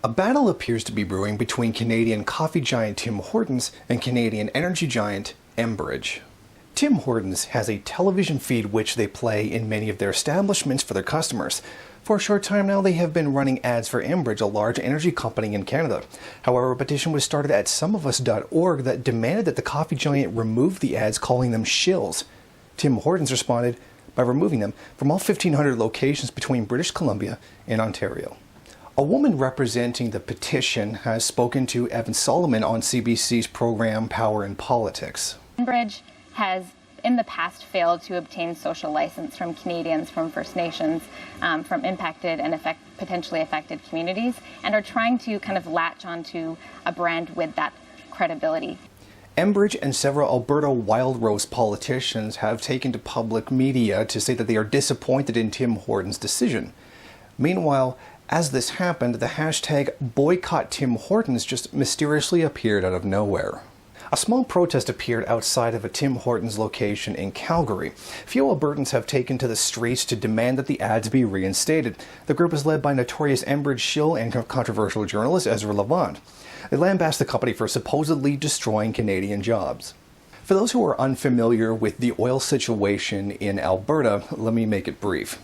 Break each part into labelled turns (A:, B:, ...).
A: A battle appears to be brewing between Canadian coffee giant Tim Hortons and Canadian energy giant Enbridge. Tim Hortons has a television feed which they play in many of their establishments for their customers. For a short time now, they have been running ads for Enbridge, a large energy company in Canada. However, a petition was started at someofus.org that demanded that the coffee giant remove the ads, calling them shills. Tim Hortons responded by removing them from all 1,500 locations between British Columbia and Ontario. A woman representing the petition has spoken to Evan Solomon on CBC's program Power and Politics.
B: Enbridge has in the past failed to obtain social license from Canadians from First Nations, from impacted and potentially affected communities, and are trying to kind of latch onto a brand with that credibility.
A: Enbridge and several Alberta Wild Rose politicians have taken to public media to say that they are disappointed in Tim Hortons' decision. Meanwhile, as this happened, the hashtag Boycott Tim Hortons just mysteriously appeared out of nowhere. A small protest appeared outside of a Tim Hortons location in Calgary. Few Albertans have taken to the streets to demand that the ads be reinstated. The group is led by notorious Enbridge shill and controversial journalist Ezra Levant. They lambast the company for supposedly destroying Canadian jobs. For those who are unfamiliar with the oil situation in Alberta, let me make it brief.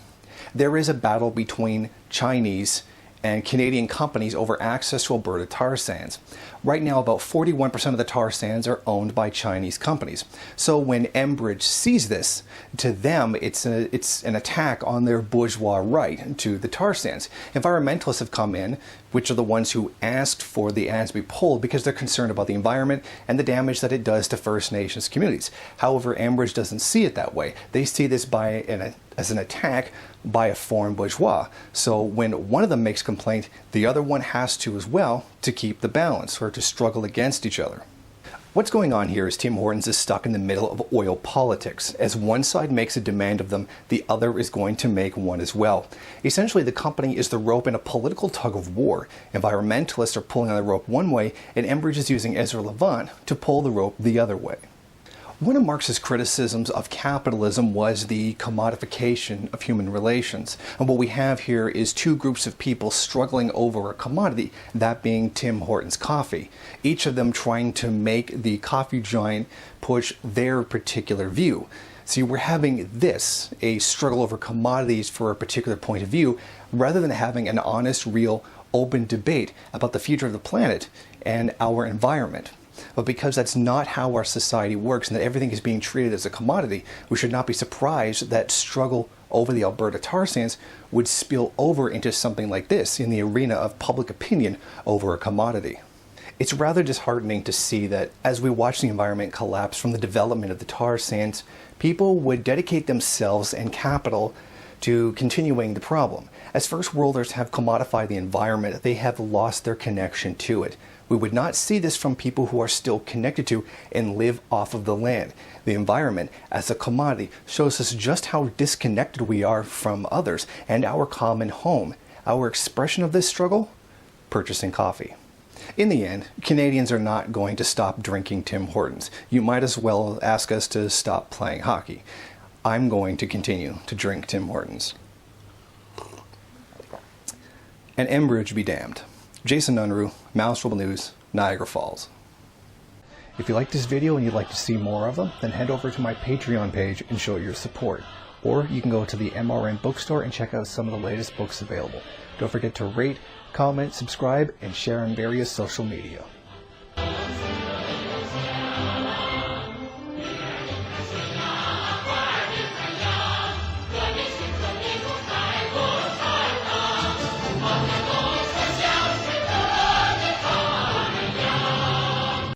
A: There is a battle between Chinese and Canadian companies over access to Alberta tar sands. Right now, about 41% of the tar sands are owned by Chinese companies. So when Enbridge sees this, to them it's an attack on their bourgeois right to the tar sands. Environmentalists have come in, which are the ones who asked for the ads to be pulled because they're concerned about the environment and the damage that it does to First Nations communities. However, Enbridge doesn't see it that way. They see this as an attack by a foreign bourgeois. So when one of them makes complaint, the other one has to as well to keep the balance or to struggle against each other. What's going on here is Tim Hortons is stuck in the middle of oil politics. As one side makes a demand of them, the other is going to make one as well. Essentially, the company is the rope in a political tug of war. Environmentalists are pulling on the rope one way, and Enbridge is using Ezra Levant to pull the rope the other way. One of Marx's criticisms of capitalism was the commodification of human relations. And what we have here is two groups of people struggling over a commodity, that being Tim Hortons coffee. Each of them trying to make the coffee giant push their particular view. See, we're having this, a struggle over commodities for a particular point of view, rather than having an honest, real, open debate about the future of the planet and our environment. But because that's not how our society works and that everything is being treated as a commodity, we should not be surprised that struggle over the Alberta tar sands would spill over into something like this in the arena of public opinion over a commodity. It's rather disheartening to see that as we watch the environment collapse from the development of the tar sands, people would dedicate themselves and capital to continuing the problem. As first worlders have commodified the environment, they have lost their connection to it. We would not see this from people who are still connected to and live off of the land. The environment, as a commodity, shows us just how disconnected we are from others and our common home. Our expression of this struggle? Purchasing coffee. In the end, Canadians are not going to stop drinking Tim Hortons. You might as well ask us to stop playing hockey. I'm going to continue to drink Tim Hortons. And Enbridge be damned. Jason Unruh, Maoist Rebel News, Niagara Falls. If you like this video and you'd like to see more of them, then head over to my Patreon page and show your support. Or you can go to the MRN bookstore and check out some of the latest books available. Don't forget to rate, comment, subscribe, and share on various social media.